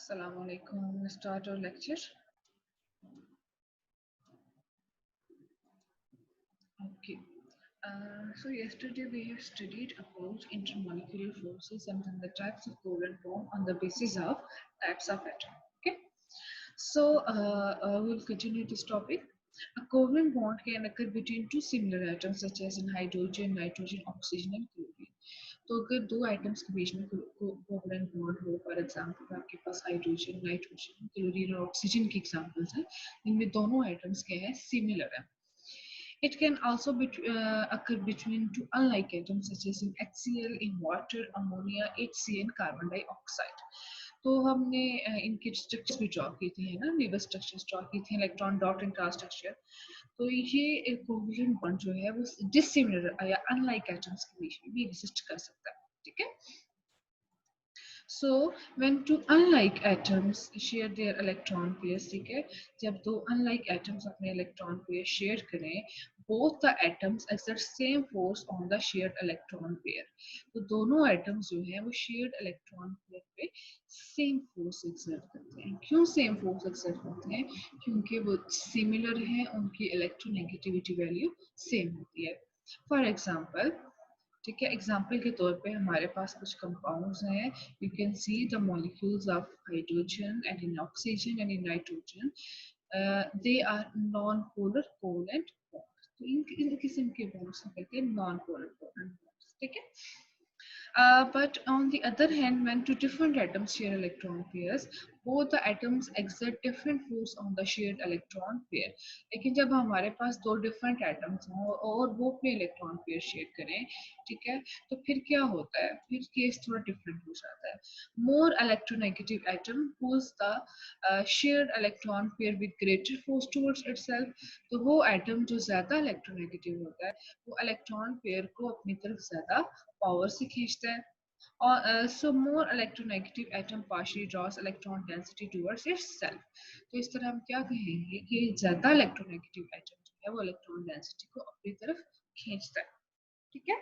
Assalamu alaikum. Let's start our lecture. Okay. So yesterday we have studied about intermolecular forces and then the types of covalent bond on the basis of types of atom. Okay. So we'll continue this topic. A covalent bond can occur between two similar atoms such as in hydrogen, nitrogen, oxygen and chlorine. तो अगर दो atoms के बीच में covalent bond हो, for example आपके पास hydrogen, nitrogen, chlorine और oxygen की examples हैं, इनमें दोनों एटम्स के हैं सिमिलर है. It can also occur between two unlike atoms such as in HCl, in water, ammonia, HCN, carbon dioxide. तो हमने इनके स्ट्रक्चर्स भी ड्रॉ किए थे, है ना, नेबर स्ट्रक्चर्स ड्रॉ की थी, electron dot and trans structure. तो ये कोवलेंट बॉन्ड जो है वो डिसिमिलर या अनलाइक एटम्स के बीच में भी एग्जिस्ट कर सकता है. ठीक है. So when two unlike atoms share their electron pairs, ठीक है, जब दो unlike atoms अपने electron pair share करें, both the atoms exert same force on the shared electron pair. तो दोनों atoms जो हैं वो shared electron pair पे same force exert करते हैं. क्यों same force exert करते हैं? क्योंकि वो similar हैं, उनकी electronegativity value same होती है. For example, ठीक है, एग्जाम्पल के तौर पे हमारे पास कुछ कंपाउंड्स हैं. You can see the molecules of hydrogen and in oxygen and in nitrogen. They are non polar covalent bonds. तो इन किस्म के बॉन्ड्स को कहते हैं नॉन पोलर कोवेलेंट बॉन्ड्स. ठीक है. But on the other hand, when two different atoms share electron pairs, both the atoms exert different force on the shared electron pair. लेकिन जब हमारे पास दो different atoms हों और वो अपने electron pair share करें, ठीक है, तो फिर क्या होता है? फिर केस थोड़ा different हो जाता है. More electronegative atom pulls the shared electron pair with greater force towards itself. तो वो atom जो ज़्यादा electronegative होता है, वो electron pair को अपनी तरफ ज़्यादा पावर से खींचता है. और so more electronegative atom partially draws electron density towards itself. तो इस तरह हम क्या कहेंगे कि ज्यादा electronegative atom जो है वो electron density को अपनी तरफ खींचता है. ठीक है.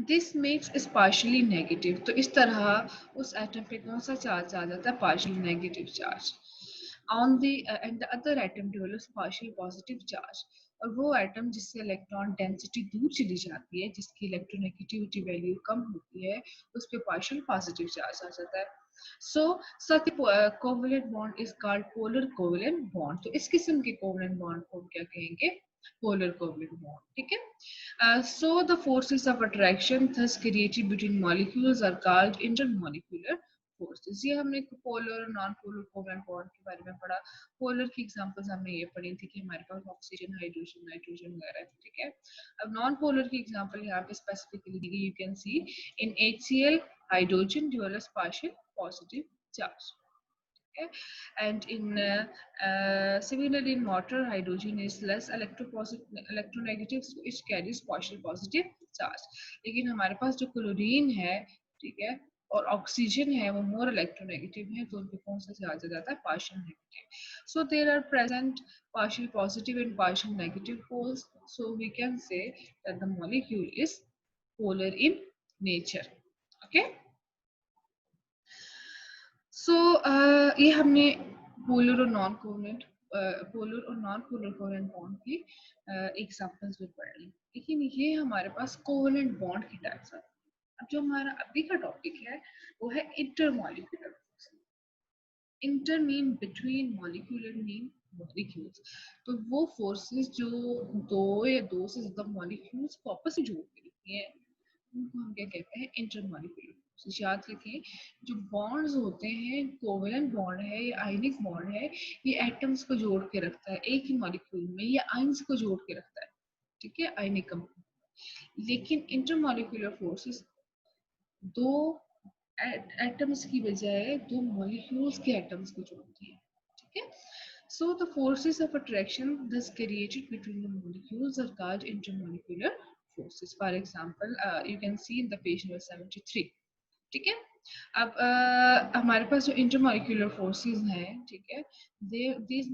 This makes is partially negative. तो इस तरह उस atom पे कौन सा चार्ज आ जाता है? partially negative charge. On the and the other atom develops partial positive charge. और वो एटम जिससे इलेक्ट्रॉन डेंसिटी दूर चली जाती है, जिसकी इलेक्ट्रोनेगेटिविटी वैल्यू कम होती है, उस पर पार्शियल पॉजिटिव चार्ज आ जाता है. So such covalent bond is called polar covalent bond. तो इस किस्म के कोवेलेंट बॉन्ड को हम क्या कहेंगे? Polar covalent bond. ठीक है. So the forces of attraction thus created between molecules are called intermolecular forces. ये हमने पोलर और नॉन पोलर कोवेलेंट बॉन्ड के बारे में पढ़ा. पोलर की एग्जांपल्स हमने ये पढ़ी थी कि हमारे पास ऑक्सीजन, हाइड्रोजन, नाइट्रोजन वगैरह. ठीक है. अब नॉन पोलर की एग्जांपल यहाँ पे स्पेसिफिकली दी गई. You can see in HCl hydrogen develops partial positive charge. Okay. And in similarly in water, hydrogen is less electronegative, so it carries partial positive charge. लेकिन हमारे पास जो क्लोरीन है, ठीक है, और ऑक्सीजन है, वो मोर इलेक्ट्रोनेगेटिव है, तो उनपे कौन सा चार्ज आ जाता है? Partial negative. So there are present partial positive and partial negative poles. So we can say that the molecule is polar in nature. Okay. सो ये हमने पोलर और नॉन कोवेलेंट बॉन्ड की एग्जांपल्स भी पढ़ ली. लेकिन ये हमारे पास कोवेलेंट बॉन्ड की टाइप्स आती है. अब जो हमारा अभी का टॉपिक है वो है intermolecular. Inter mean between, molecular mean molecules. तो वो फोर्सेस जो दो या दो से ज्यादा मॉलिक्यूल्स को आपस में जोड़ के रखती हैं, उनको हम क्या कहते हैं? इंटरमॉलिक्यूलर. याद रखें, जो बॉन्ड्स होते हैं, कोवेलेंट बॉन्ड है या आयनिक बॉन्ड है, ये एटम्स को जोड़ के रखता है एक ही मॉलिक्यूल में, या आयंस को जोड़ के रखता है. ठीक है, आयनिक कंपाउंड. लेकिन इंटरमॉलिक्यूलर फोर्सेस दो एटम्स की बजाय दो मॉलिक्यूल्स के एटम्स को जोड़ती है. ठीक है. So the forces of attraction thus created between the molecules are called intermolecular forces. For example, you can see in the page number 73. ठीक है. अब हमारे पास जो इंटरमॉलिक्यूलर फोर्सेस हैं, ठीक है, these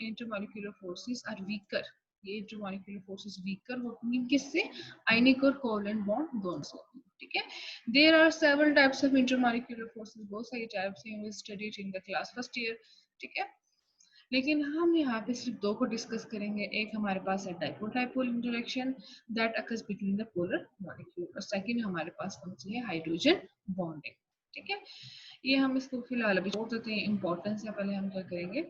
intermolecular forces are weaker ये इंटरमॉलिक्यूलर फोर्सेस वीकर होती हैं किससे, आयनिक और कोवलेंट बॉन्ड दोनों से होती हैं, ठीक है। There are several types of intermolecular forces, बहुत सारी टाइप्स हैं, we studied in the class first year, ठीक है। लेकिन हम यहाँ पे सिर्फ दो को डिस्कस करेंगे। एक हमारे पास है dipole dipole interaction that occurs between the polar molecule, और सेकंड हमारे पास कौन सी है, हाइड्रोजन बॉन्डिंग, ठीक है। ये हम इसको फिलहाल अभी छोड़ देते हैं, इंपॉर्टेंस है, पहले हम क्या करेंगे,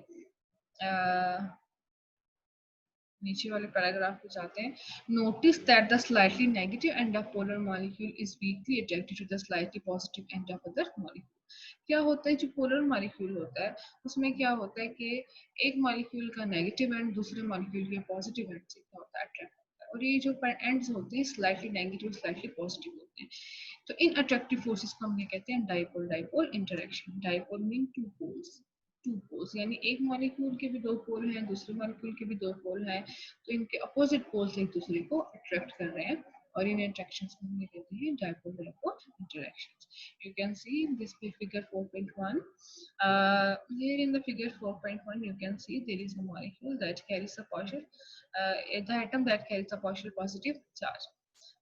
नीचे वाले पैराग्राफ पे जाते हैं। Notice that the slightly negative end of polar molecule is weakly attracted to the slightly positive end of other molecule. क्या होता है, जो पोलर मॉलिक्यूल होता है उसमें क्या होता है कि एक मॉलिक्यूल का नेगेटिव एंड दूसरे मॉलिक्यूल के पॉजिटिव एंड से क्या होता है, अट्रैक्ट होता है, और ये जो एंड्स होते हैं स्लाइटली नेगेटिव स्लाइटली पॉजिटिव होते हैं। तो इन अट्रैक्टिव फोर्सेस को हम ये कहते हैं dipole dipole interaction. Dipole mean two poles, two poles यानी एक मॉलिक्यूल के भी दो पोल हैं, दूसरे मॉलिक्यूल के भी दो पोल हैं, तो इनके अपोजिट पोल्स एक दूसरे को अट्रैक्ट कर रहे हैं, और इन इंटरेक्शंस को हम कहते हैं dipole dipole interactions. You can see in this figure 4.1. Here in the figure 4.1, you can see there is a molecule that carries a partial, the atom that carries a partial positive charge,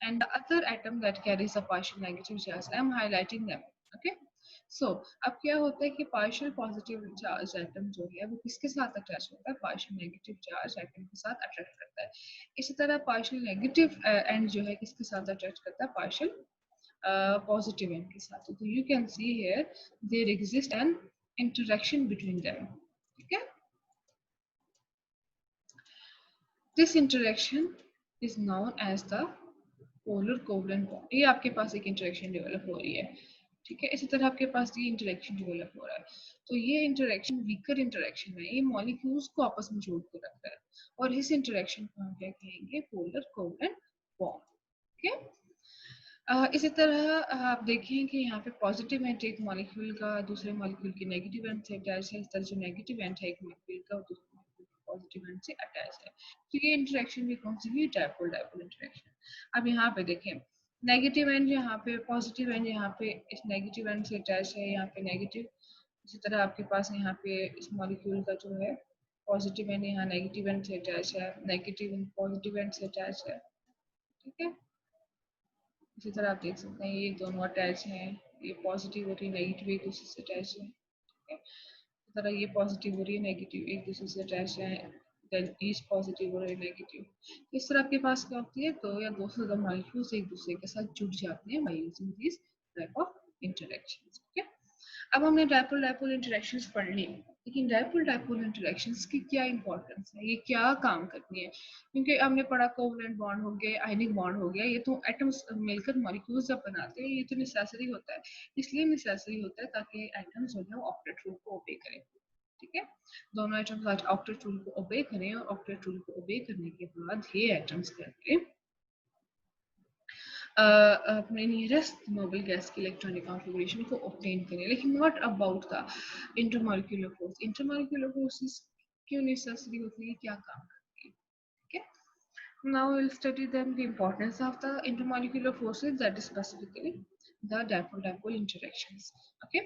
and the other atom that carries a partial negative charge. I am highlighting them. Okay. सो अब क्या होता है कि partial positive charge atom जो है वो किसके साथ अटैच होता है, पार्शियल नेगेटिव चार्ज एटम के साथ अट्रैक्ट करता है। इसी तरह पार्शियल नेगेटिव एंड जो है किसके साथ अटैच करता है, पार्शियल पॉजिटिव एंड के साथ। तो you can see here there exist an interaction between them, ठीक है। This interaction is known as the polar covalent bond. ये आपके पास एक इंटरेक्शन डेवलप हो रही है, ठीक है। इसी तरह आपके पास ये इंटरेक्शन डेवलप हो रहा है, तो ये इंटरेक्शन वीकर इंटरेक्शन है, ये मॉलिक्यूल्स को आपस में जोड़ के रखता है, और इस इंटरेक्शन को हम क्या कहेंगे, पोलर कोवलेंट बॉन्ड, ठीक है। इसी तरह आप देखें कि यहाँ पे पॉजिटिव एंड एक मॉलिक्यूल का दूसरे मॉलिक्यूल की नेगेटिव एंड से अटैच है, इस तरह जो नेगेटिव एंड है एक मॉलिक्यूल का दूसरे मॉलिक्यूल की पॉजिटिव एंड से अटैच है, तो ये इंटरेक्शन भी कौन सी भी, डाइपोल डाइपोल इंटरेक्शन। अब यहाँ पे देखें, नेगेटिव एंड यहाँ पे पॉजिटिव एंड यहाँ पे इस नेगेटिव एंड से अटैच है, यहाँ पे नेगेटिव। इसी तरह आपके पास यहाँ पे इस मॉलिक्यूल का जो है पॉजिटिव एंड यहाँ नेगेटिव एंड से अटैच है, नेगेटिव एंड पॉजिटिव एंड से अटैच है, ठीक है। इसी तरह आप देख सकते हैं ये दोनों अटैच हैं, ये पॉजिटिव हो रही है, नेगेटिव एक दूसरे से अटैच है, ठीक है। इसी तरह ये पॉजिटिव हो रही है, नेगेटिव एक दूसरे से अटैच है, देन ईच पॉजिटिव हो रही है, नेगेटिव। इस तरह आपके पास क्या होती है, दो या दो से ज्यादा मॉलिक्यूल्स एक दूसरे के साथ जुड़ जाते हैं by using this type of interactions, ठीक है। अब हमने डाइपोल डाइपोल इंटरेक्शंस पढ़ ली, लेकिन डाइपोल डाइपोल इंटरेक्शंस की क्या इंपॉर्टेंस है, ये क्या काम करती है, क्योंकि हमने पढ़ा कोवलेंट बॉन्ड हो गया, आयनिक बॉन्ड हो गया, ये तो एटम्स मिलकर मॉलिक्यूल्स जब बनाते हैं, ये तो नेसेसरी होता है। इसलिए नेसेसरी होता है ताकि एटम्स जो है वो ऑक्टेट रूल को ओबे करें, ठीक है। दोनों एटम्स आज ऑक्टेट रूल को ओबे करें, और ऑक्टेट रूल को ओबे करने के बाद ये एटम्स करके अपने नियरेस्ट नोबल गैस की इलेक्ट्रॉनिक कॉन्फ़िगरेशन को ऑब्टेन करें। लेकिन what about the intermolecular force, intermolecular forces क्यों नेसेसरी होती है, क्या काम करती है, ठीक है। Now we'll study them the importance of the intermolecular forces, that is specifically the dipole-dipole interactions. Okay.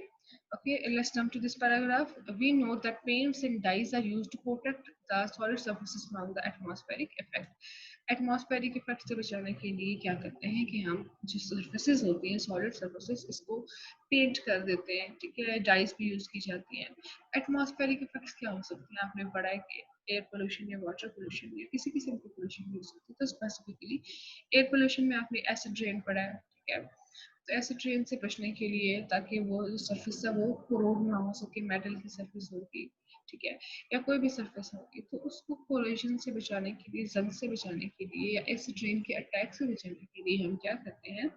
Okay, let's jump to this paragraph. We know that paints and dyes are used to protect the solid surfaces from the atmospheric effect. Atmospheric effect से बचाने के लिए क्या करते हैं कि हम जो सर्फेसेस होती हैं सॉलिड सर्फेसेस, इसको पेंट कर देते हैं, ठीक है। डाइस भी यूज की जाती हैं। एटमॉस्फेरिक इफेक्ट्स क्या हो सकते हैं, आपने पढ़ा है कि एयर पोल्यूशन या वाटर पोल्यूशन या किसी किस्म की पोल्यूशन भी हो सकती है। तो स्पेसिफिकली एयर पोल्यूशन में आपने एसिड रेन पढ़ा है, ठीक है। तो एसिड रेन से बचने के लिए, ताकि वो जो सरफेस है वो कोरोड ना हो सके, मेटल की सरफेस होगी, ठीक है, या कोई भी सरफेस होगी, तो उसको कोरोजन से बचाने के लिए, जंग से बचाने के लिए, या एसिड रेन के अटैक से बचाने के लिए हम क्या करते हैं,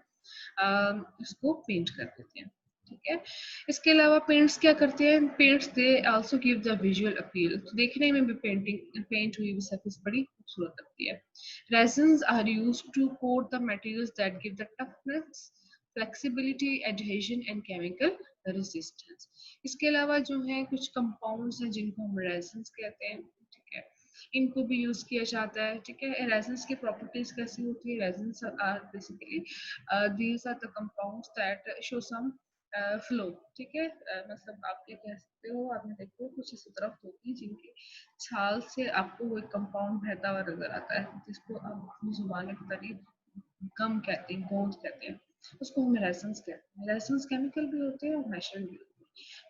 उसको पेंट कर देते हैं, ठीक है। इसके अलावा पेंट्स क्या करते हैं, paints they also give the visual appeal, तो देखने में भी पेंट हुई हुई सरफेस बड़ी खूबसूरत लगती है। Resins are used to coat the materials that give the toughness, flexibility, adhesion and chemical resistance. इसके अलावा जो है कुछ कंपाउंड्स हैं जिनको हम रेजिन्स कहते हैं, ठीक है, इनको भी यूज किया जाता है, ठीक है। रेजिन्स की प्रॉपर्टीज कैसी होती है, resins are basically these are the compounds that show some flow, ठीक है। मतलब आप क्या कह सकते हो, आपने देखो कुछ इस तरफ होती है जिनकी छाल से आपको वो एक कंपाउंड बहता हुआ नजर आता है, जिसको आप अपनी जुबान में पता नहीं गम कहते हैं, गोंद कहते हैं, उसको हम रेजन्स कहते हैं। रेजन्स केमिकल भी होते हैं और नेचुरल भी होते हैं।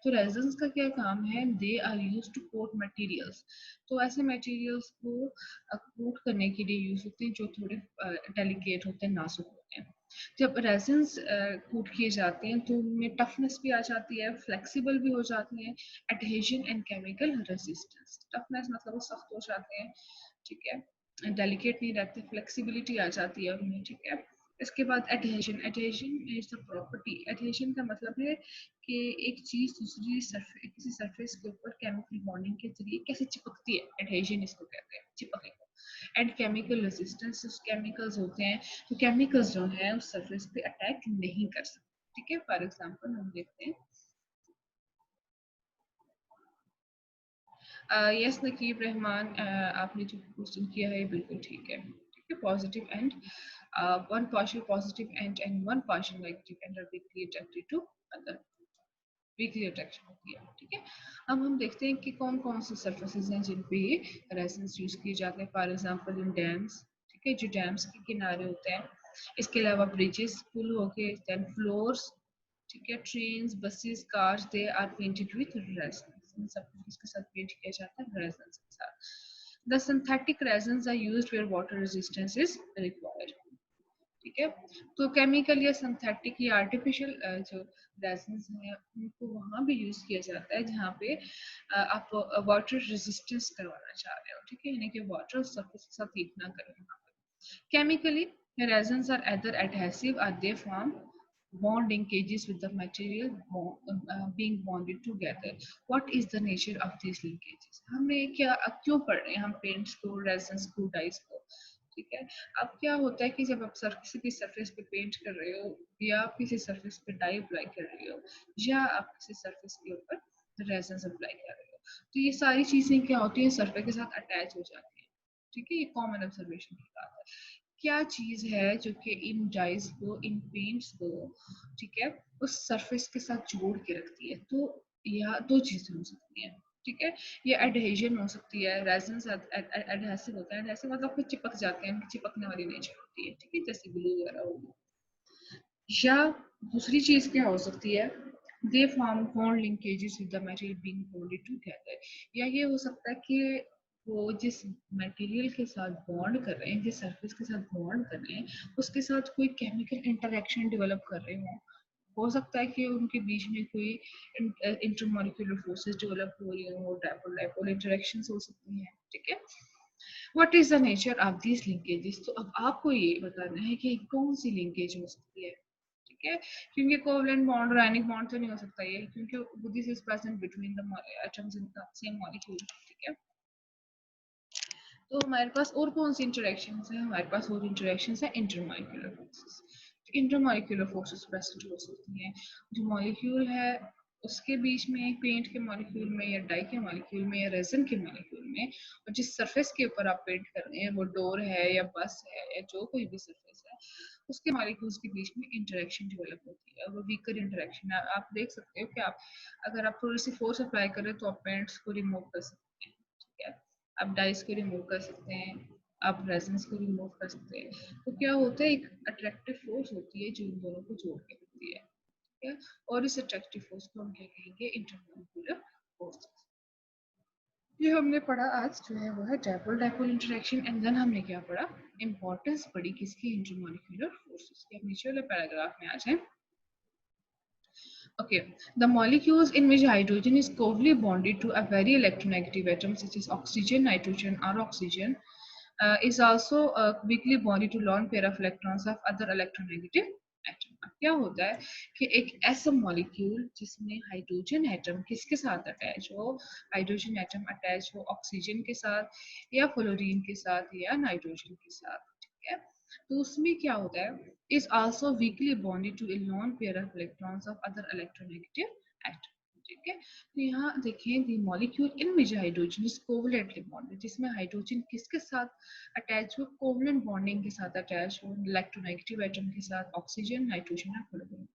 तो रेजन्स का क्या काम है, they are use to coat materials. तो ऐसे मटेरियल्स को कोट करने के लिए यूज होते हैं जो थोड़े डेलिकेट होते हैं, नाजुक होते हैं। जब रेजिन्स कोट किए जाते हैं तो उनमें टफनेस भी आ जाती है, फ्लेक्सिबल भी हो जाती है। Adhesion and chemical resistance, toughness मतलब वो सख्त हो जाते हैं, ठीक है, डेलिकेट नहीं रहते, फ्लेक्सिबिलिटी आ जाती है उनमें, ठीक है। इसके बाद adhesion, adhesion is the property, adhesion का मतलब है कि एक चीज दूसरी किसी सरफेस के ऊपर केमिकल बॉन्डिंग के जरिए कैसे चिपकती है, एडहेजन इसको कहते हैं, चिपकने को। एंड केमिकल रेजिस्टेंस, केमिकल्स होते हैं तो केमिकल्स जो है उस सरफेस पे अटैक नहीं कर सकते, ठीक है। फॉर एग्जांपल हम देखते हैं, यस नकीब रहमान, आपने जो क्वेश्चन किया है बिल्कुल ठीक है, ठीक है। Positive end one partial positive end one partial negative end are weakly attracted to other, weakly attraction होती है, ठीक है। अब हम देखते हैं कि कौन कौन से सर्फेसिस हैं जिन पे ये रेजन्स यूज किए जाते हैं। फॉर एग्जांपल इन डैम्स, ठीक है, जो डैम्स के किनारे होते हैं। इसके अलावा ब्रिजेस, पुल हो गए, देन फ्लोर्स, ठीक है, trains, buses, cars, they are painted with resins. इन सब को इसके साथ पेंट किया जाता है रेजन्स के साथ। The synthetic resins are used where water resistance is required, ठीक है। तो केमिकल या सिंथेटिक या आर्टिफिशियल जो रेजन्स हैं उनको वहां भी यूज किया जाता है जहाँ पे आप वाटर रेजिस्टेंस करवाना चाह रहे हो, ठीक है, यानी कि वाटर सरफेस के साथ हीट ना करे वहां पर। Chemically, resins are either adhesive or they form bond linkages with the material being bonded together. What is the nature of these linkages? हमें क्या क्यों पढ़ रहे हैं हम पेंट्स को, रेजन्स को, डाइस को, ठीक है। अब क्या होता है कि जब आप किसी भी सरफेस पे पेंट कर रहे हो या आप किसी सरफेस पे डाई अप्लाई कर रहे हो या आप किसी सरफेस के ऊपर रेजन्स अप्लाई कर रहे हो, तो ये सारी चीजें क्या होती हैं, सरफेस के साथ अटैच हो जाती हैं, ठीक है। ये कॉमन ऑब्जर्वेशन की बात है। क्या चीज है जो कि इन डाइज को, इन पेंट्स को, ठीक है, उस सरफेस के साथ जोड़ के रखती है, तो यह दो चीजें हो सकती हैं, ठीक है। ये एडहेजन हो सकती है, रेजन्स एडहेसिव होता है, एडहेसिव मतलब कुछ चिपक जाते हैं, चिपकने वाली नेचर होती है, ठीक है, जैसे ग्लू वगैरह हो गया। या दूसरी चीज क्या हो सकती है, they form bond linkages with the material being bonded together. या ये हो सकता है कि वो जिस मटेरियल के साथ बॉन्ड कर रहे हैं, जिस सरफेस के साथ बॉन्ड कर रहे हैं, उसके साथ कोई केमिकल इंटरेक्शन डेवलप कर रहे हो सकता है कि उनके बीच में कोई इंटरमॉलिक्यूलर फोर्सेस डेवलप हो रही हो, डाइपोल डाइपोल इंटरेक्शंस हो सकती हैं, ठीक है। What is the nature of these linkages, तो अब आपको ये बताना है कि कौन सी लिंकेज हो सकती है, ठीक है। क्योंकि कोवलेंट बॉन्ड और आयनिक बॉन्ड तो नहीं हो सकता ये, क्योंकि this is present between the atoms in the same molecule, ठीक है। तो हमारे पास और कौन सी इंटरेक्शन है, हमारे पास और इंटरेक्शन है intermolecular forces. Intermolecular forces present हो सकती हैं, जो मॉलिक्यूल है उसके बीच में, पेंट के मॉलिक्यूल में या डाई के मॉलिक्यूल में या रेजन के मॉलिक्यूल में, और जिस सरफेस के ऊपर आप पेंट कर रहे हैं, वो डोर है या बस है या जो कोई भी सरफेस है, उसके मॉलिक्यूल्स के बीच में इंटरेक्शन डेवलप होती है, वो वीकर इंटरेक्शन है। आप देख सकते हो कि आप अगर आप थोड़ी सी फोर्स अप्लाई करें तो आप पेंट्स को रिमूव कर सकते हैं, ठीक है। आप डाइस को रिमूव कर सकते हैं, आप रेजन्स को रिमूव कर सकते हैं। तो क्या होता है, एक अट्रैक्टिव फोर्स होती है जो इन दोनों को जोड़ के रखती है, ठीक है। और इस अट्रैक्टिव फोर्स को हम क्या कहेंगे, इंटरमॉलिक्यूलर फोर्स। ये हमने पढ़ा आज जो है वो है dipole dipole interaction, and then हमने क्या पढ़ा, इंपॉर्टेंस पढ़ी किसकी, इंटरमॉलिक्यूलर फोर्सेस की। अब नीचे वाले पैराग्राफ में आ जाए। Okay, the molecules in which hydrogen is covalently bonded to a very electronegative atom such as oxygen, nitrogen, or oxygen is also weakly bonded to lone pair of electrons of other electronegative atom. अब क्या होता है कि एक ऐसा molecule जिसमें hydrogen atom किसके साथ अटैच हो, हाइड्रोजन एटम अटैच हो ऑक्सीजन के साथ या फ्लोरीन के साथ या नाइट्रोजन के साथ, ठीक है। तो उसमें क्या होता है, is also weakly bonded to a lone pair of electrons of other electronegative atom, ठीक है। तो यहाँ देखें, the molecule in which hydrogen is covalently bonded, जिसमें हाइड्रोजन किसके साथ अटैच हो, कोवलेंट बॉन्डिंग के साथ अटैच हो, इलेक्ट्रोनेगेटिव एटम के साथ, ऑक्सीजन, नाइट्रोजन और fluorine,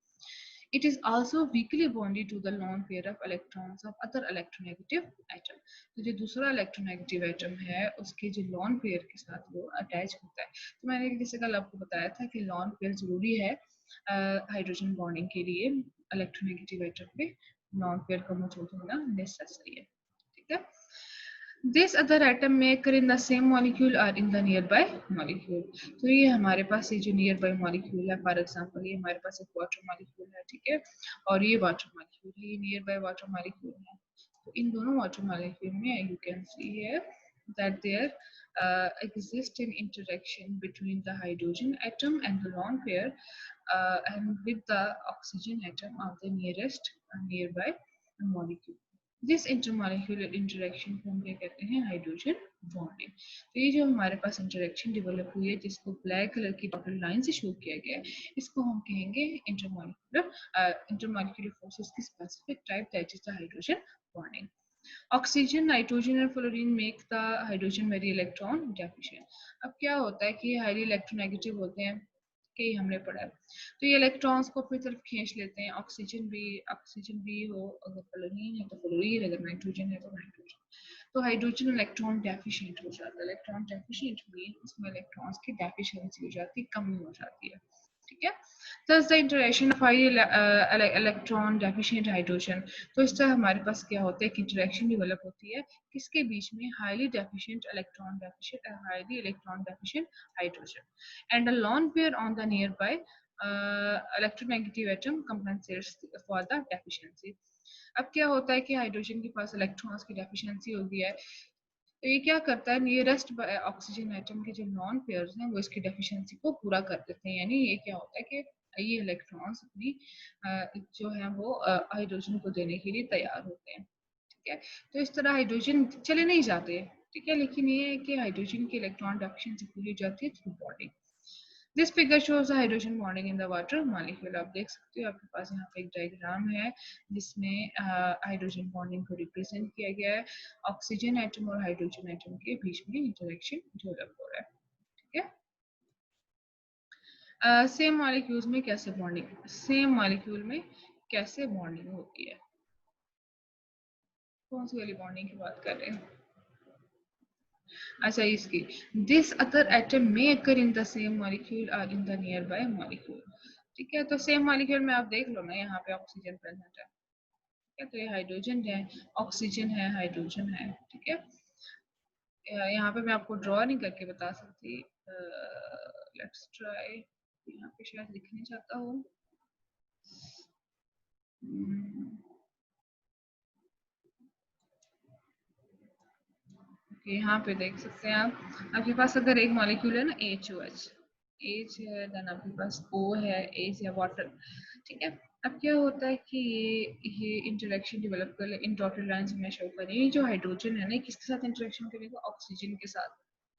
It is also weakly bonded to the lone pair of electrons of other electronegative atom. तो जो दूसरा इलेक्ट्रोनेगेटिव एटम है उसके जो लॉन पेयर के साथ वो अटैच होता है। तो मैंने जैसे कल आपको बताया था कि लॉन पेयर जरूरी है हाइड्रोजन बॉन्डिंग के लिए। इलेक्ट्रोनेगेटिव एटम पे लॉन पेयर का मौजूद होना नेसेसरी है। ठीक है। This other atom may occur in the same molecule or in the nearby molecule. तो ये हमारे पास ये जो nearby molecule है, फॉर एग्जांपल ये हमारे पास एक वाटर molecule है, ठीक है, और ये वाटर molecule है, ये nearby water molecule है। तो इन दोनों water molecule में you can see here that there exists an interaction between the hydrogen atom and the lone pair and with the oxygen atom of the nearest nearby molecule. This intermolecular interaction को हम क्या कहते हैं, hydrogen bonding. तो ये जो हमारे पास interaction develop हुई है जिसको ब्लैक कलर की डॉटेड लाइन से शो किया गया है, इसको हम कहेंगे इंटरमॉलिक्यूलर फोर्सेस की specific type, that is the hydrogen bonding. Oxygen, nitrogen और fluorine make the hydrogen very electron deficient. अब क्या होता है कि ये हाईली इलेक्ट्रोनेगेटिव होते हैं, कि हमने पढ़ा है, तो ये इलेक्ट्रॉन्स को अपनी तरफ खींच लेते हैं। ऑक्सीजन भी हो, अगर फ्लोरीन है तो फ्लोरीन, अगर नाइट्रोजन है तो नाइट्रोजन। तो हाइड्रोजन इलेक्ट्रॉन डेफिशिएंट हो जाता है। इलेक्ट्रॉन डेफिशिएंट मीन उसमें इलेक्ट्रॉन्स की डेफिशिएंसी हो जाती है, कमी हो जाती है। ठीक है। Thus the interaction of highly electron deficient hydrogen, तो इस तरह हमारे पास क्या होता है कि इंटरेक्शन डेवलप होती है किसके बीच में, highly deficient electron deficient highly electron deficient hydrogen and a lone pair on the nearby electronegative atom compensates for the deficiency. अब क्या होता है कि हाइड्रोजन के पास इलेक्ट्रॉन्स की डेफिशिएंसी हो गई है, तो ये क्या करता है, नियरेस्ट ऑक्सीजन एटम के जो नॉन पेयर्स हैं वो इसकी डेफिशिएंसी को पूरा कर देते हैं। यानी ये क्या होता है कि ये इलेक्ट्रॉन्स अपनी जो है वो हाइड्रोजन को देने के लिए तैयार होते हैं। ठीक है। तो इस तरह हाइड्रोजन चले नहीं जाते, ठीक है, लेकिन ये है कि हाइड्रोजन की इलेक्ट्रॉन डेफिशिएंसी पूरी हो जाती है through bonding. This figure shows hydrogen bonding in the water molecule. आप देख सकते हो, आपके पास यहाँ पे एक डायग्राम है जिसमें हाइड्रोजन बॉन्डिंग को रिप्रेजेंट किया गया है। ऑक्सीजन एटम और हाइड्रोजन एटम के बीच में इंटरेक्शन डेवलप हो रहा है। ठीक है। सेम मॉलिक्यूल्स में कैसे बॉन्डिंग, सेम मॉलिक्यूल में कैसे बॉन्डिंग होती है, कौन सी वाली बॉन्डिंग की बात कर रहे हैं? अच्छा, इसकी, दिस अदर एटम में अकर इन द सेम मॉलिक्यूल और इन द नियर बाय मॉलिक्यूल। ठीक है। तो सेम मॉलिक्यूल में आप देख लो ना, यहाँ पे ऑक्सीजन प्रेजेंट है, ठीक है, तो ये हाइड्रोजन है, ऑक्सीजन है, हाइड्रोजन है। ठीक है। यहाँ पे मैं आपको ड्रॉ नहीं करके बता सकती, लेट्स ट्राई, यहाँ पे शायद लिखने चाहता हूँ। यहाँ पे देख सकते हैं आप, आपके पास अगर एक मॉलिक्यूल है ना HOH, H है, देन आपके पास O है, H है, वाटर। ठीक है। अब क्या होता है कि ये इंटरेक्शन डेवलप कर ले, इन डॉटेड लाइंस में शो कर रही है। जो हाइड्रोजन है ना, किसके साथ इंटरेक्शन करेगा, ऑक्सीजन के साथ।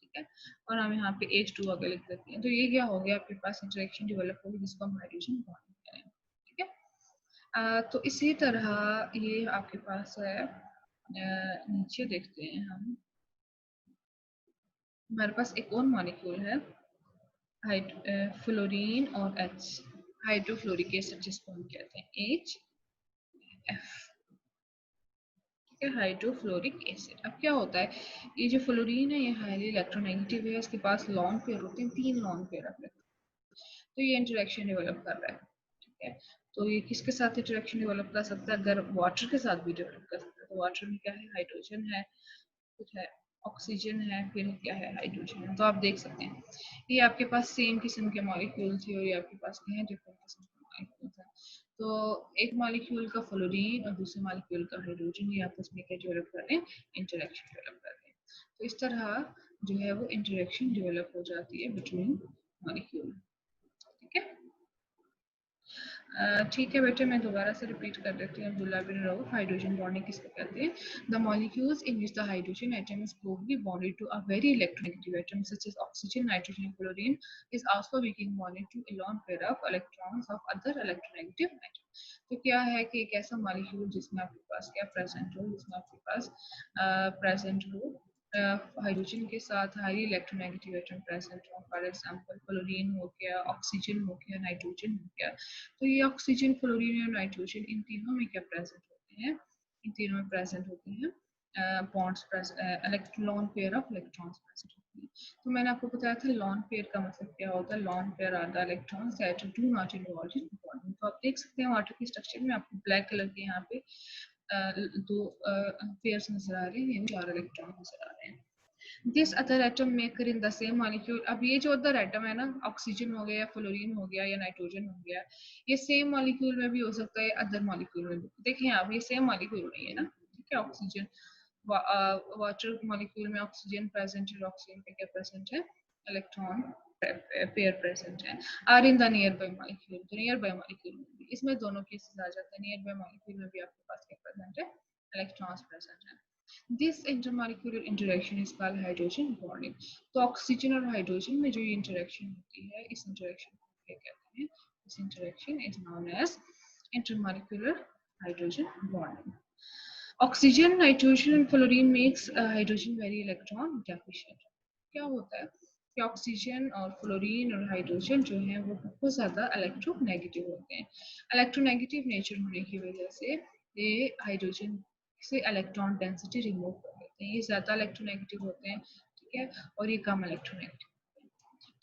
ठीक है। और हम यहाँ पे H2 आगे लिख देते हैं। तो ये क्या हो गया, आपके पास इंटरेक्शन डेवलप होगी जिसको हम हाइड्रोजन बॉन्ड कहते हैं। ठीक है। तो इसी तरह ये आपके पास है, नीचे देखते हैं हम, हमारे पास एक और मॉलिक्यूल है, फ्लोरीन और H, हाइड्रोफ्लोरिक एसिड जिसको हम कहते हैं HF। ठीक है, हाइड्रोफ्लोरिक एसिड। अब क्या होता है, ये जो फ्लोरीन है ये हाईली इलेक्ट्रोनेगेटिव है, इसके पास लॉन पेयर होते हैं, 3 लॉन पेयर होते हैं। तो ये इंटरेक्शन डेवलप कर रहा है। ठीक है। तो ये किसके साथ इंटरेक्शन डेवलप कर सकता है, अगर वाटर के साथ भी डेवलप कर सकता है। तो वाटर में क्या है, हाइड्रोजन है, कुछ है ऑक्सीजन है, फिर क्या है, हाइड्रोजन है। तो आप देख सकते हैं ये आपके पास सेम किस्म के मॉलिक्यूल थे और ये आपके पास क्या है, डिफरेंट किस्म के मॉलिक्यूल है। तो एक मॉलिक्यूल का फ्लोरीन और दूसरे मॉलिक्यूल का हाइड्रोजन, ये आपस में क्या डेवलप कर रहे हैं, इंटरेक्शन डेवलप कर रहे हैं। तो इस तरह जो है वो इंटरेक्शन डेवलप हो जाती है बिटवीन मॉलिक्यूल। ठीक है। ठीक है बेटे, मैं दोबारा से रिपीट कर देती हूँ। अब्दुल्ला बिन रऊफ, हाइड्रोजन बॉन्डिंग किसको कहते हैं? The molecules in which the hydrogen atom is closely bonded to a very electronegative atom such as oxygen, nitrogen, and chlorine is also weakly bonded to a lone pair of electrons of other electronegative atom। तो क्या है कि एक ऐसा molecule जिसमें आपके पास क्या present हो, जिसमें आपके पास प्रेजेंट हो हाइड्रोजन के साथ हाईली इलेक्ट्रोनेगेटिव एटम प्रेजेंट हो, फॉर एग्जांपल फ्लोरीन हो गया, ऑक्सीजन हो गया, नाइट्रोजन हो गया, तो ये ऑक्सीजन, फ्लोरीन और नाइट्रोजन इन तीनों में क्या प्रेजेंट होते हैं, इन तीनों में प्रेजेंट होते हैं bonds, electron pair of electrons present होते हैं। तो मैंने आपको बताया था लॉन पेयर का मतलब क्या होता है, lone pair are the electrons that do not involve in bonding. तो आप देख सकते हैं वाटर की स्ट्रक्चर में आपको ब्लैक कलर के यहाँ पे दो पेयर्स नजर आ रहे हैं, यानी 4 इलेक्ट्रॉन नजर आ रहे हैं। This other atom maker in the same molecule, अब ये जो अदर एटम है ना, ऑक्सीजन हो गया, फ्लोरीन हो गया या नाइट्रोजन हो गया, ये सेम मॉलिक्यूल में भी हो सकता है, अदर मॉलिक्यूल में भी। देखें आप, ये सेम मॉलिक्यूल नहीं है ना, ठीक है। ऑक्सीजन वाटर मॉलिक्यूल में ऑक्सीजन प्रेजेंट है, ऑक्सीजन पे क्या प्रेजेंट है, इलेक्ट्रॉन पेयर प्रेजेंट है। Are in the nearby molecule, तो नियर बाय मॉलिक्यूल में भी इसमें दोनों केसेस आ जाते हैं, नियर बाय मॉलिक्यूल में भी आपके पास क्या प्रेजेंट है, इलेक्ट्रॉन्स प्रेजेंट है। This intermolecular interaction is called hydrogen bonding. तो ऑक्सीजन और हाइड्रोजन में जो ये इंटरेक्शन होती है, इस इंटरेक्शन को क्या कहते हैं, इस interaction is known as intermolecular hydrogen bonding. Oxygen, nitrogen and fluorine makes hydrogen very electron deficient. क्या होता है कि ऑक्सीजन और फ्लोरीन और हाइड्रोजन जो है वो बहुत ज़्यादा इलेक्ट्रोनेगेटिव होते हैं। इलेक्ट्रोनेगेटिव नेचर होने की वजह से ये हाइड्रोजन से इलेक्ट्रॉन डेंसिटी रिमूव कर देते हैं, ये ज़्यादा इलेक्ट्रोनेगेटिव होते हैं, ठीक है, और ये कम इलेक्ट्रोनेगेटिव।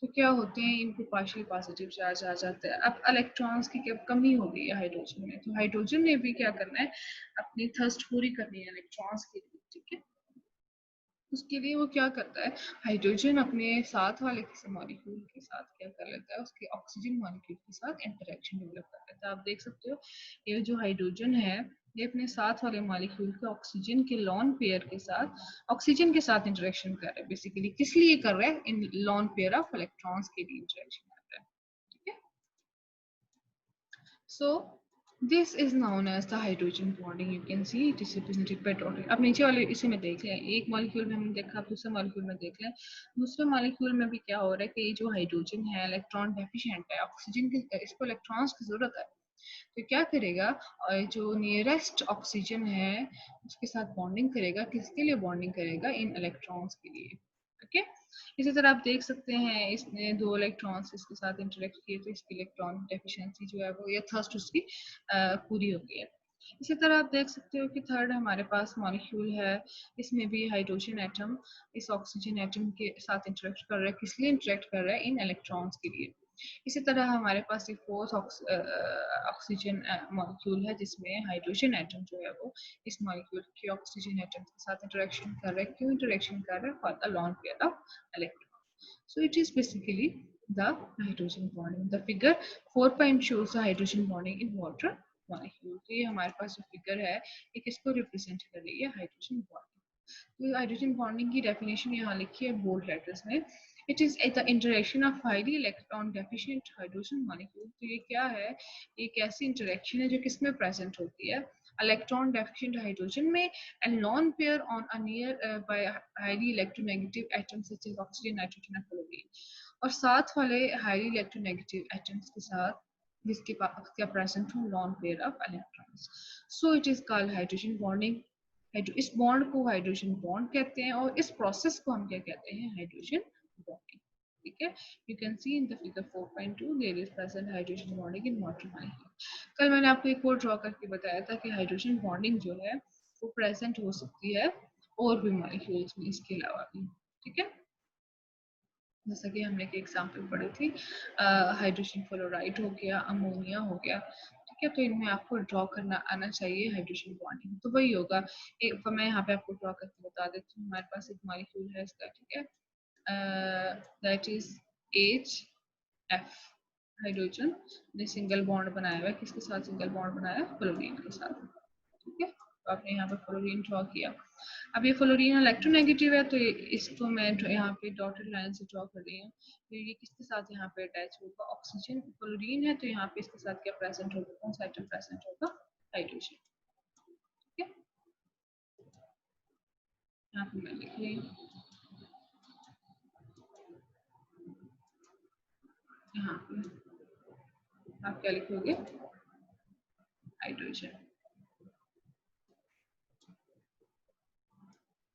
तो क्या होते हैं, इनको पार्शियल पॉजिटिव चार्ज आ जाता है। अब इलेक्ट्रॉन्स की क्या कमी हो गई है हाइड्रोजन में, तो हाइड्रोजन ने भी क्या करना है, अपनी थर्स्ट पूरी करनी है इलेक्ट्रॉन्स के लिए, ठीक है। उसके लिए वो क्या करता है, हाइड्रोजन अपने साथ वाले किसी मॉलिक्यूल के साथ क्या कर लेता है, उसके ऑक्सीजन मॉलिक्यूल के साथ इंटरेक्शन डेवलप कर लेता है। आप देख सकते हो ये जो हाइड्रोजन है, ये अपने साथ वाले मॉलिक्यूल के ऑक्सीजन के लॉन पेयर के साथ, ऑक्सीजन के साथ इंटरेक्शन कर रहा है। बेसिकली किस लिए कर रहा है, इन लॉन पेयर ऑफ इलेक्ट्रॉन्स के लिए इंटरेक्शन कर रहा है, ठीक है। So this is known as the hydrogen bonding. You can see it is represented by dotted. अब नीचे वाले इसी में देख लें, एक मॉलिक्यूल में हमने देखा, दूसरे मॉलिक्यूल में देख लें। दूसरे मॉलिक्यूल में भी क्या हो रहा है कि ये जो हाइड्रोजन है इलेक्ट्रॉन डेफिशिएंट है, ऑक्सीजन के इसको इलेक्ट्रॉन्स की जरूरत है। तो क्या करेगा, जो नियरेस्ट ऑक्सीजन है उसके साथ बॉन्डिंग करेगा, किसके लिए बॉन्डिंग करेगा, इन इलेक्ट्रॉन्स के लिए, ओके। इसी तरह आप देख सकते हैं इसने 2 इलेक्ट्रॉन्स इसके साथ इंटरेक्ट किए, तो इसकी इलेक्ट्रॉन डेफिशिएंसी जो है वो, या थर्स्ट उसकी पूरी हो गई है। इसी तरह आप देख सकते हो कि थर्ड हमारे पास मॉलिक्यूल है, इसमें भी हाइड्रोजन एटम इस ऑक्सीजन एटम के साथ इंटरेक्ट कर रहा है, किस लिए इंटरेक्ट कर रहा है, इन इलेक्ट्रॉन्स के लिए। इसी तरह हमारे पास एक फोर्थ ऑक्सीजन मॉलिक्यूल है, जिसमें हाइड्रोजन एटम जो है वो इस मॉलिक्यूल के ऑक्सीजन एटम के साथ इंटरेक्शन कर रहा है। क्यों इंटरेक्शन कर रहा है, for the lone pair of electron. So it is basically the hydrogen bonding. The figure 4 shows the hydrogen bonding in water molecule. तो ये हमारे पास जो फिगर है ये किसको रिप्रेजेंट कर रही है, हाइड्रोजन बॉन्डिंग। तो हाइड्रोजन बॉन्डिंग की डेफिनेशन यहाँ लिखी है बोल्ड लेटर्स में, it is the interaction of highly electron deficient hydrogen molecule. तो ये क्या है, ये एक ऐसी इंटरेक्शन है जो किसमें प्रेजेंट होती है, इलेक्ट्रॉन डेफिशिएंट हाइड्रोजन में, and lone pair on a near by highly electronegative atoms such as oxygen, nitrogen and fluorine। और साथ वाले highly electronegative atoms के साथ जिसके पास क्या प्रेजेंट हो, lone pair of electrons। So it is called hydrogen bonding। इस बॉन्ड को हाइड्रोजन बॉन्ड कहते हैं, और इस प्रोसेस को हम क्या कहते हैं, हाइड्रोजन बॉन्डिंग, ठीक है। You can see in the figure 4.2 there is present hydrogen bonding in water molecule. कल मैंने आपको एक और ड्रॉ करके बताया था कि हाइड्रोजन बॉन्डिंग जो है वो प्रेजेंट हो सकती है और भी मॉलिक्यूल्स में, इसके अलावा भी, ठीक है। जैसा कि हमने एक एग्जांपल पढ़ी थी, हाइड्रोजन फ्लोराइड हो गया, अमोनिया हो गया, ठीक है। तो इनमें आपको ड्रॉ करना आना चाहिए हाइड्रोजन बॉन्डिंग, तो वही होगा। एक तो मैं यहाँ पे आपको ड्रॉ करके बता देती हूँ, हमारे पास एक मॉलिक्यूल है इसका, ठीक है, दैट इज HF हाइड्रोजन ने सिंगल बॉन्ड बनाया हुआ है, किसके साथ सिंगल बॉन्ड बनाया है, फ्लोरीन के साथ, ठीक है। तो आपने यहाँ पे फ्लोरीन ड्रॉ किया। अब ये फ्लोरीन इलेक्ट्रोनेगेटिव है, तो इसको मैं यहाँ पे डॉटेड लाइन से ड्रॉ कर रही हूँ। तो ये किसके साथ यहाँ पे अटैच होगा, ऑक्सीजन, फ्लोरीन है, तो यहाँ पे इसके साथ क्या प्रेजेंट होगा, कौन सा आइटम प्रेजेंट होगा, हाइड्रोजन, ठीक है। यहाँ पे मैं लिख रही हूँ, यहाँ पे आप क्या लिखोगे, हाइड्रोजन,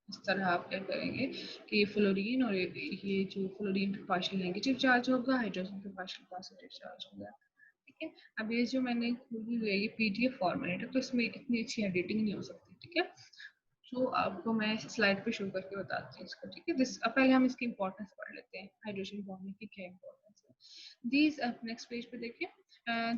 इस तरह आप क्या करेंगे कि फ्लोरीन और ये जो फ्लोरीन पे पार्शियल नेगेटिव चार्ज होगा, हाइड्रोजन पे पार्शियल पॉजिटिव चार्ज होगा। ठीक है, अब ये जो मैंने खोली हुई है ये पीडीएफ फॉर्मेट है, तो इसमें इतनी अच्छी एडिटिंग नहीं हो सकती। ठीक है, तो आपको मैं स्लाइड पे शो करके बताती हूँ इसको। ठीक है, दिस पहले हम इसकी इंपॉर्टेंस पढ़ लेते हैं, हाइड्रोजन बॉन्डिंग की क्या इंपॉर्टेंस है। दीज नेक्स्ट पेज पे देखिए,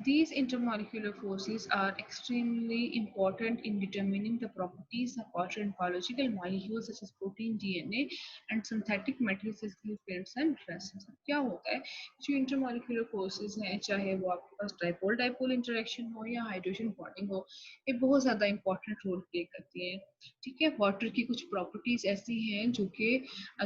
these intermolecular forces are extremely important in determining the properties of water and biological molecules such as protein, DNA and synthetic materials such as lipids and resins। क्या होता है, जो intermolecular forces हैं, चाहे वो आपके पास डाइपोल डाइपोल इंटरेक्शन हो या हाइड्रोजन बॉन्डिंग हो, ये बहुत ज़्यादा इंपॉर्टेंट रोल प्ले करती हैं। ठीक है, वाटर की कुछ प्रॉपर्टीज ऐसी हैं जो कि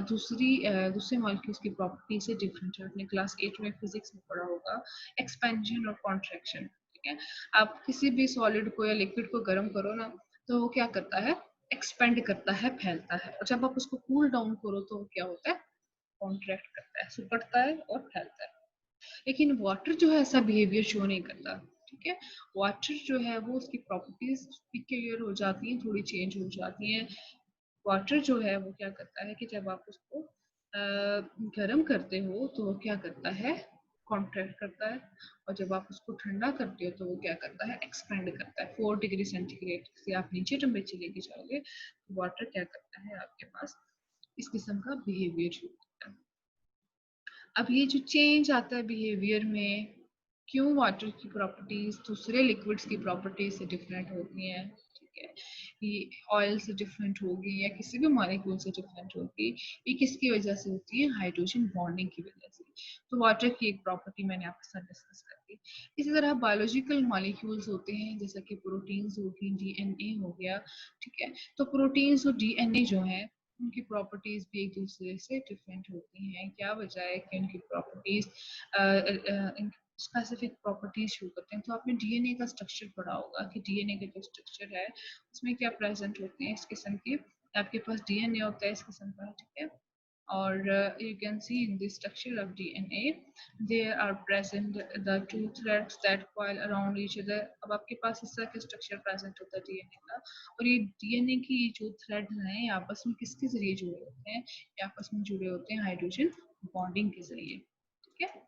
दूसरे मॉलिक्यूल्स की प्रॉपर्टी से डिफरेंट है। आपने क्लास 8 में फिजिक्स में पढ़ा होगा एक्सपेंशन और कॉन्ट्रैक्शन। ठीक है, आप किसी भी सॉलिड को या लिक्विड को गर्म करो ना, तो वो क्या करता है, एक्सपेंड करता है, फैलता है, और जब आप उसको कूल डाउन करो तो वो क्या होता है, कॉन्ट्रैक्ट करता है, सिकुड़ता है और फैलता है। लेकिन वाटर जो है ऐसा बिहेवियर शो नहीं करता। ठीक है, वाटर जो है वो उसकी प्रॉपर्टीज क्लियर हो जाती हैं, थोड़ी चेंज हो जाती हैं। वाटर जो है वो क्या करता है कि जब आप उसको गर्म करते हो तो वो क्या करता है, कॉन्ट्रैक्ट करता है, और जब आप उसको ठंडा करते हो तो वो क्या करता है, एक्सपेंड करता है। 4 डिग्री सेंटीग्रेड से आप नीचे टेम्परेचर लेके जाओगे तो वाटर क्या करता है, आपके पास इस किस्म का बिहेवियर शुरू करता है। अब ये जो चेंज आता है बिहेवियर में, क्यों वाटर की प्रॉपर्टीज दूसरे लिक्विड्स की प्रॉपर्टीज से डिफरेंट होती हैं। ठीक है, ये ऑयल से डिफरेंट होगी या किसी भी मॉलिक्यूल से डिफरेंट होगी, ये किसकी वजह से होती है, हाइड्रोजन बॉन्डिंग की वजह से। तो वाटर की एक प्रॉपर्टी मैंने आपके साथ डिस्कस कर दी। इसी तरह बायोलॉजिकल मॉलिक्यूल्स होते हैं, जैसा कि प्रोटीन्स होगी, डीएनए हो गया। ठीक है, तो प्रोटीन्स और डीएनए जो है उनकी प्रॉपर्टीज भी एक दूसरे से डिफरेंट होती हैं। क्या वजह है कि उनकी प्रॉपर्टीज स्पेसिफिक प्रॉपर्टीज शो करते हैं। तो आपने डीएनए का स्ट्रक्चर पढ़ा होगा कि डीएनए का जो स्ट्रक्चर है उसमें क्या प्रेजेंट होते हैं, इस किस्म के आपके पास डीएनए होता है इस किस्म का। ठीक है, और you can see in the structure of DNA there are present the two threads that coil around each other। अब आपके पास इस तरह का स्ट्रक्चर प्रेजेंट होता है डीएनए का, और ये डीएनए की जो थ्रेड हैं ये आपस में किसके जरिए जुड़े होते हैं, ये आपस में जुड़े होते हैं हाइड्रोजन बॉन्डिंग के जरिए। ठीक है,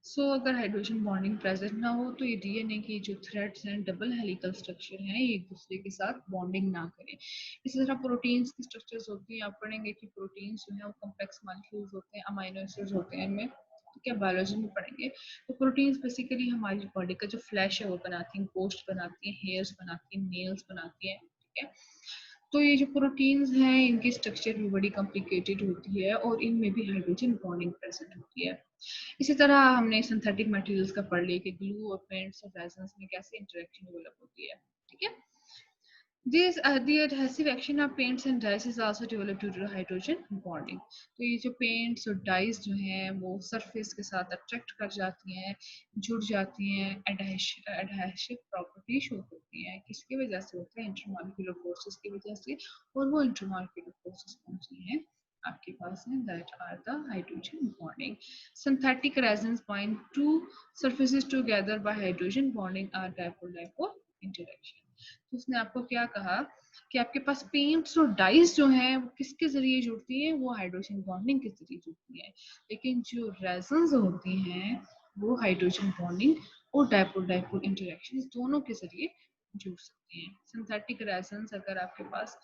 सो अगर हाइड्रोजन बॉन्डिंग प्रेजेंट ना हो तो ये डीएनए की जो थ्रेड्स हैं, डबल हेलिकल स्ट्रक्चर हैं, ये एक दूसरे के साथ बॉन्डिंग ना करें। इसी तरह प्रोटीन्स की स्ट्रक्चर्स होती हैं, आप पढ़ेंगे कि प्रोटीन्स जो है वो कॉम्प्लेक्स मॉलिक्यूल्स होते हैं, अमाइनो एसिड्स होते हैं इनमें। ठीक है, बायोलॉजी में पढ़ेंगे। तो प्रोटीन्स बेसिकली हमारी बॉडी का जो फ्लैश है वो बनाती हैं, गोश्त बनाती हैं, हेयर्स बनाती हैं, नेल्स बनाती हैं। ठीक है, तो ये जो प्रोटीन्स हैं इनकी स्ट्रक्चर भी बड़ी कॉम्प्लिकेटेड होती है और इनमें भी हाइड्रोजन बॉन्डिंग प्रेजेंट होती है। इसी तरह हमने सिंथेटिक मटेरियल्स का पढ़ लिया कि ग्लू और पेंट्स और रेजन्स में कैसे इंटरेक्शन डेवलप होती है। ठीक है, the adhesive action of paints and dyes is also developed due to hydrogen bonding। तो ये जो पेंट्स और डाइज जो हैं वो सरफेस के साथ अट्रैक्ट कर जाती हैं, जुड़ जाती हैं, एडहेसिव प्रॉपर्टी शो करती हैं। किसकी वजह से होता है, इंटरमॉलिक्यूलर फोर्सेस की वजह से। और वो इंटरमॉलिक्यूलर फोर्सेस कौन सी हैं, आपके पास है that are the hydrogen bonding. Synthetic resins bind to surfaces together by hydrogen bonding or dipole dipole interaction। तो उसने आपको क्या कहा कि आपके पास पेंट्स और डाइस जो हैं वो किसके जरिए जुड़ती हैं, वो हाइड्रोजन बॉन्डिंग के जरिए जुड़ती हैं। लेकिन जो रेजन्स होती हैं वो हाइड्रोजन बॉन्डिंग और डाइपोल डाइपोल इंटरेक्शन दोनों के जरिए जुड़ सकती हैं। सिंथेटिक रेजन्स अगर आपके पास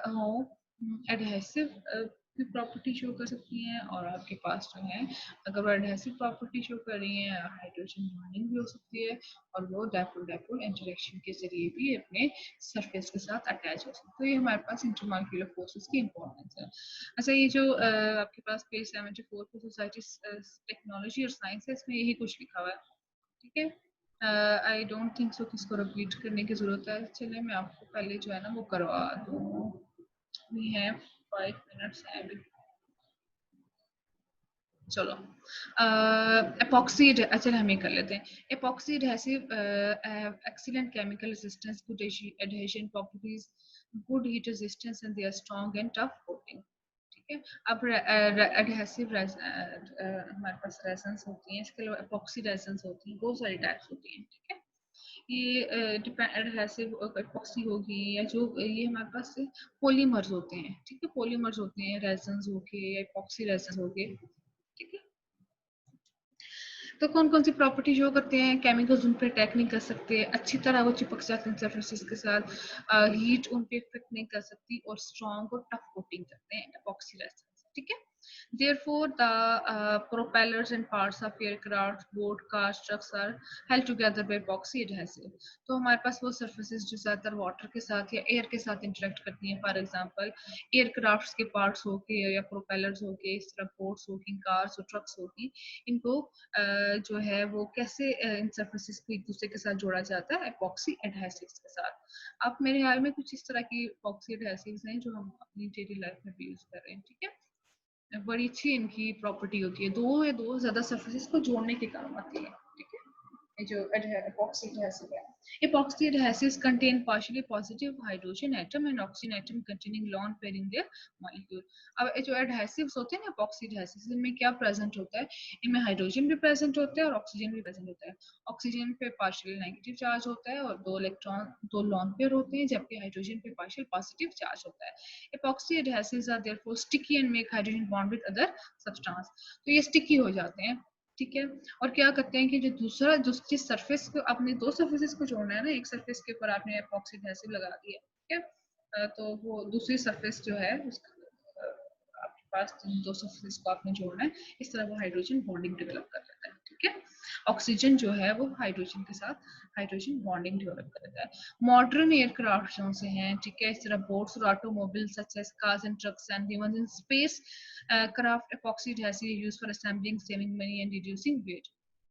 हो, एडहेसिव की प्रॉपर्टी शो कर सकती हैं, और आपके पास जो है अगर वो एडहेसिव प्रॉपर्टी शो कर रही है, हाइड्रोजन बॉन्डिंग भी हो सकती है, और वो डाइपोल डाइपोल इंटरेक्शन के जरिए भी अपने सरफेस के साथ अटैच हो सकती है। तो ये हमारे पास इंटरमॉलिक्यूलर फोर्सेस की इंपॉर्टेंस है। अच्छा, ये जो आपके पास पेज 74 पे सोसाइटी टेक्नोलॉजी और साइंस है, इसमें यही कुछ लिखा हुआ है। ठीक है, आई डोंट थिंक सो कि इसको रिपीट करने की जरूरत है। चलिए मैं आपको पहले जो है ना वो करवा दूँ। वी हैव 5 मिनट्स है अभी। चलो, एपॉक्सी, अच्छा हम ये कर लेते हैं। Epoxy adhesive excellent chemical resistance, good adhesion properties, good heat resistance and they are strong and tough coating. ठीक है, अब एडहेसिव हमारे पास रेजन्स होती हैं, इसके अलावा एपॉक्सी रेजन्स होती हैं, बहुत सारी टाइप्स होती हैं। ठीक है, ये एडहेसिव एपॉक्सी होगी या जो ये हमारे पास पॉलीमर्स होते हैं, ठीक है, पॉलीमर्स होते हैं, रेजन्स हो गए या एपॉक्सी रेजन्स हो गए, ठीक है। तो कौन कौन सी प्रॉपर्टी शो करते हैं, केमिकल्स उन पर अटैक नहीं कर सकते, अच्छी तरह वो चिपक जाते हैं सरफेसेस के साथ, हीट उन पे इफेक्ट नहीं कर सकती, और स्ट्रॉन्ग और टफ कोटिंग करते हैं एपॉक्सी रेजन्स, ठीक है। Therefore, the propellers and parts of aircraft, boat, cars, trucks are held together by epoxy adhesive. तो हमारे पास वो surfaces जो ज़्यादातर water के साथ या air के साथ interact करती हैं, for example, aircrafts के parts हो गए या propellers हो गए, इस तरह boats होगी, cars और trucks होगी, इनको जो है वो कैसे इन surfaces को एक दूसरे के साथ जोड़ा जाता है, epoxy adhesives के साथ। अब मेरे ख्याल में कुछ इस तरह की epoxy adhesives हैं जो हम अपनी daily life में भी यूज कर रहे हैं, ठीक है। बड़ी अच्छी इनकी प्रॉपर्टी होती है, दो या दो ज्यादा सरफेसेस को जोड़ने के काम आती है, ठीक है। ये जो epoxy adhesive है, epoxy adhesives contain partially positive hydrogen atom and oxygen atom containing lone pair in their molecule. अब ये जो adhesives होते हैं ना epoxy adhesives, इनमें क्या प्रेजेंट होता है, इनमें हाइड्रोजन भी प्रेजेंट होता है और ऑक्सीजन भी प्रेजेंट होता है। ऑक्सीजन पे पार्शियल नेगेटिव चार्ज होता है और दो लॉन पेयर होते हैं, जबकि हाइड्रोजन पे पार्शियल पॉजिटिव चार्ज होता है। epoxy adhesives are therefore sticky and make hydrogen bond with other substance. तो ये स्टिकी हो जाते हैं, ठीक है। और क्या करते हैं कि जो दूसरा जिस सरफेस को आपने दो सरफेसेस को जोड़ना है ना, एक सरफेस के ऊपर आपने एपॉक्सी एडहेसिव लगा दिया, ठीक है, तो वो दूसरी सरफेस जो है आपके पास दो सरफेस को आपने जोड़ना है, इस तरह वो हाइड्रोजन बॉन्डिंग डेवलप कर लेता है, ठीक है। ऑक्सीजन जो है वो हाइड्रोजन के साथ हाइड्रोजन बॉन्डिंग डेवलप कर लेता है। मॉडर्न एयरक्राफ्ट जो से हैं, ठीक है, इस तरह बोट्स और automobile such as cars and trucks and even in spacecraft epoxy adhesive use for assembling, saving money and reducing weight,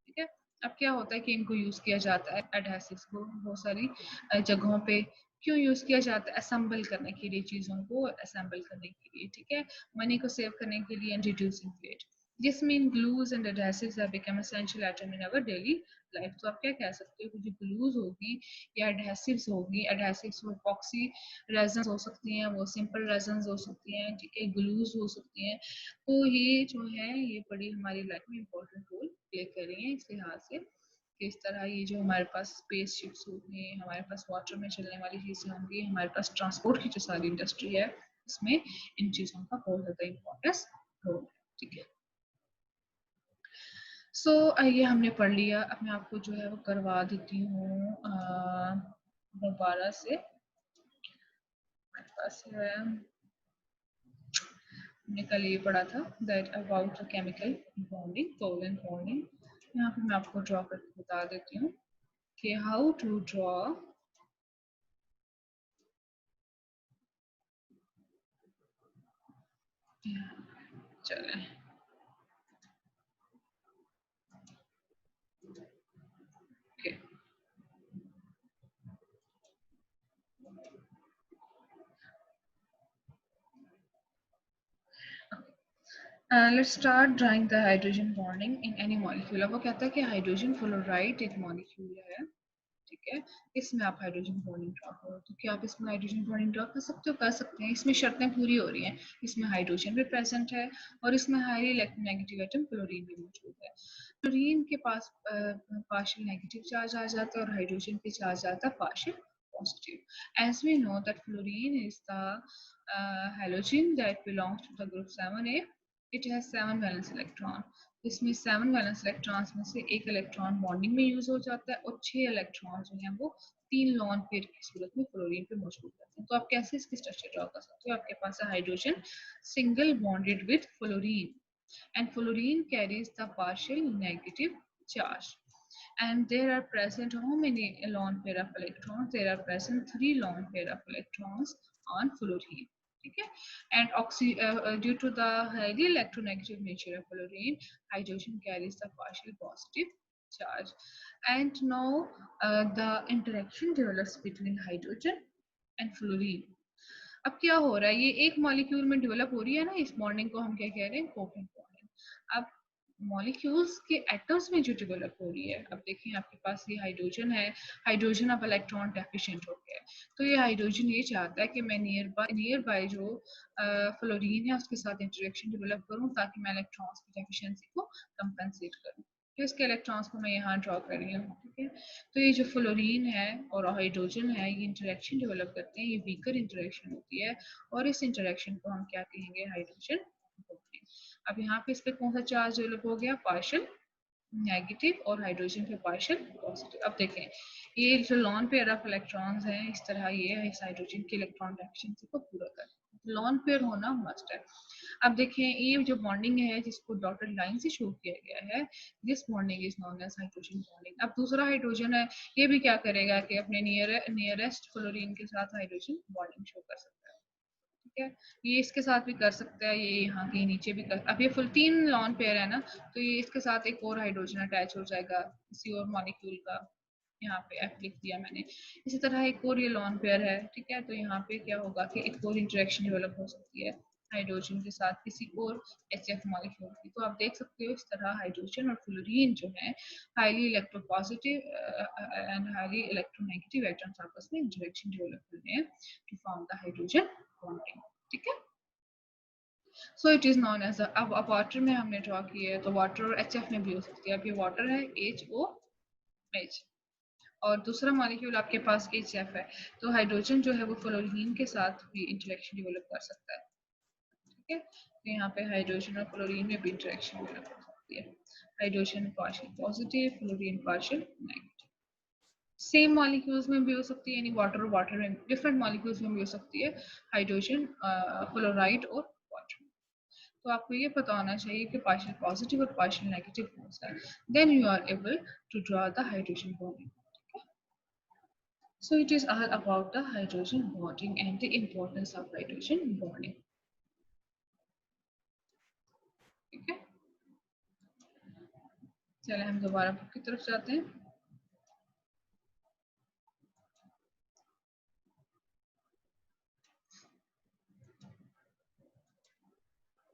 ठीक है। अब क्या होता है कि इनको यूज किया जाता है एडहेसिव्स को बहुत सारी जगहों पे, क्यों यूज किया जाता है, असेंबल करने के लिए, चीजों को असेंबल करने के लिए, ठीक है, मनी को सेव करने के लिए and reducing weight. This means glues and adhesives have become essential item in our daily life. तो आप क्या कह सकते हो कि जो ग्लूज होगी या एडहेसिव्स होगी, एडहेसिव्स वो epoxy रेजन्स हो सकती हैं, वो सिंपल रेजन्स हो सकती हैं, ठीक है, ग्लूज हो सकती हैं, तो ये जो है ये बड़ी हमारी लाइफ में इम्पोर्टेंट रोल प्ले कर रही हैं इस लिहाज से कि इस तरह ये जो हमारे पास स्पेस शिप्स होंगी, हमारे पास वाटर में चलने वाली चीज़ें होंगी, हमारे पास ट्रांसपोर्ट की जो सारी इंडस्ट्री है उसमें इन चीज़ों का बहुत ज़्यादा इम्पोर्टेंस रोल है, ठीक है। सो ये हमने पढ़ लिया, अब मैं आपको जो है वो करवा देती हूँ दोबारा से, पास है हमने कल ये पढ़ा था that about chemical bonding, covalent bonding. यहाँ पे मैं आपको ड्रॉ करके बता देती हूँ कि हाउ टू ड्रॉ चले okay. Let's start drawing the hydrogen bonding in any molecule. अब वो कहता है कि हाइड्रोजन फ्लोराइड एक मॉलिक्यूल है, ठीक है, इसमें आप हाइड्रोजन बॉन्डिंग ड्रॉ करो, तो क्या आप इसमें हाइड्रोजन बॉन्डिंग ड्रॉ कर सकते हो, कर सकते हैं। इसमें शर्तें पूरी हो रही हैं, इसमें हाइड्रोजन भी प्रेजेंट है और इसमें हाईली इलेक्ट्रोनेगेटिव एटम क्लोरीन भी मौजूद है। क्लोरीन के पास पार्शियल नेगेटिव चार्ज आ जाता है और हाइड्रोजन पे चार्ज आता है partial positive. As we know that fluorine is the halogen that belongs to the group 7a. It has 7 valence electron. इसमें 7 वैलेंस इलेक्ट्रॉन्स में से एक इलेक्ट्रॉन बॉन्डिंग में यूज हो जाता है और 6 इलेक्ट्रॉन जो हैं वो 3 लॉन पेयर की सूरत में फ्लोरीन पे मौजूद रहते हैं। तो आप कैसे इसकी स्ट्रक्चर ड्रॉ कर सकते हो, आपके पास है hydrogen single bonded with fluorine and fluorine carries the partial negative charge, and there are present how many lone pair of electrons, there are present 3 lone pair of electrons on fluorine, ठीक है। And due to the highly electronegative nature of fluorine, hydrogen carries the partial positive charge. And now the interaction develops between hydrogen and fluorine. अब क्या हो रहा है, ये एक molecule में डेवलप हो रही है ना, इस बॉन्डिंग को हम क्या कह रहे हैं, कोवेलेंट बॉन्डिंग। अब मॉलिक्यूल्स के एटम्स में जो डेवलप हो रही है, अब देखिए आपके पास ये हाइड्रोजन है, हाइड्रोजन अब इलेक्ट्रॉन डेफिशिएंट हो गया है, तो ये हाइड्रोजन ये चाहता है कि मैं नियर बाय जो फ्लोरीन है उसके साथ इंटरेक्शन डेवलप करूं ताकि मैं इलेक्ट्रॉन्स की डेफिशिएंसी को कंपेंसेट करूं, तो इसके इलेक्ट्रॉन्स को मैं यहाँ ड्रॉ कर रही हूँ, ठीक है। तो ये जो फ्लोरीन है और हाइड्रोजन है, ये इंटरेक्शन डेवलप करते हैं, ये वीकर इंटरेक्शन होती है, और इस इंटरेक्शन को हम क्या कहेंगे, हाइड्रोजन बॉन्डिंग। अब यहाँ पे इस पे कौन सा चार्ज डेवलप हो गया, पार्शियल नेगेटिव, और हाइड्रोजन पे पार्शियल पॉजिटिव। अब देखें ये जो लॉन पेयर ऑफ इलेक्ट्रॉन्स हैं, इस तरह ये है, इस हाइड्रोजन के इलेक्ट्रॉन डेफिशिएंसी को पूरा कर, लॉन पेयर होना मस्ट है। अब देखें ये जो बॉन्डिंग है जिसको डॉटेड लाइन से शो किया गया है, this bonding is known as hydrogen bonding. अब दूसरा हाइड्रोजन है, ये भी क्या करेगा कि अपने नियरेस्ट फ्लोरीन के साथ हाइड्रोजन बॉन्डिंग शो कर सकता है, ठीक है। ये इसके साथ भी कर सकता है, ये यहाँ के नीचे भी कर, अब ये फुल 3 लॉन पेयर है ना, तो ये इसके साथ एक और हाइड्रोजन अटैच हो जाएगा किसी और मॉलिक्यूल का, यहाँ पे F लिख दिया मैंने। इसी तरह एक और ये लॉन पेयर है, ठीक है, तो यहाँ पे क्या होगा कि एक और इंटरेक्शन डेवलप हो सकती है हाइड्रोजन के साथ किसी और HF मॉलिक्यूल की। तो आप देख सकते हो इस तरह हाइड्रोजन और फ्लोरीन जो है highly electropositive and highly electronegative atoms आपस में इंटरेक्शन डेवलप कर रहे हैं to form the hydrogen bonding, ठीक है। So it is known as, अब वाटर में हमने ड्रॉ किया है तो वाटर और HF में भी हो सकती है। अब ये वाटर है HOH, और दूसरा मॉलिक्यूल आपके पास HF है, तो हाइड्रोजन जो है वो फ्लोरीन के साथ भी इंटरेक्शन डेवलप कर सकता है, ठीक है। तो यहाँ पे हाइड्रोजन और फ्लोरीन में भी इंटरेक्शन डेवलप हो सकती है, hydrogen partial positive, fluorine partial negative. Same molecules में भी हो सकती है, यानी वाटर और वाटर में, डिफरेंट मॉलिक्यूल्स में भी हो सकती है हाइड्रोजन फ्लोराइड और वाटर। तो आपको ये पता होना चाहिए कि पार्शियल पॉजिटिव और पार्शियल नेगेटिव कौन सा है, then you are able to draw the hydrogen bonding. So it is all about the hydrogen bonding and the importance of hydrogen bonding. ठीक है, चले हम दोबारा बुक की तरफ जाते हैं।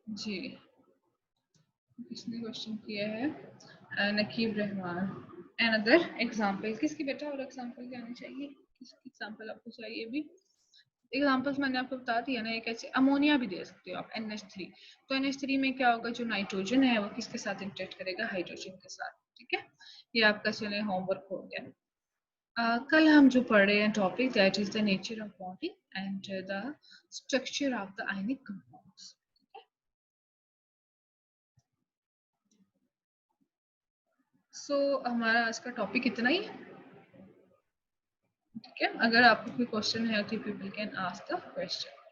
जी, किसने क्वेश्चन किया है, नकीब रहमान। अनदर एग्जाम्पल, किसकी बेटा और एग्जाम्पल क्या आनी चाहिए, किसकी एग्जाम्पल आपको चाहिए भी। एग्जाम्पल्स मैंने आपको बता दिया ना, एक ऐसे अमोनिया भी दे सकते हो आप, NH3। तो NH3 में क्या होगा, जो नाइट्रोजन है वो किसके साथ इंटरेक्ट करेगा, हाइड्रोजन के साथ, ठीक है। ये आपका चले होमवर्क हो गया। कल हम जो पढ़ रहे हैं topic, that is the nature of bonding and the structure of the ionic compounds. So हमारा आज का टॉपिक इतना ही है, ठीक है। अगर आपको कोई क्वेश्चन है तो people can ask the question.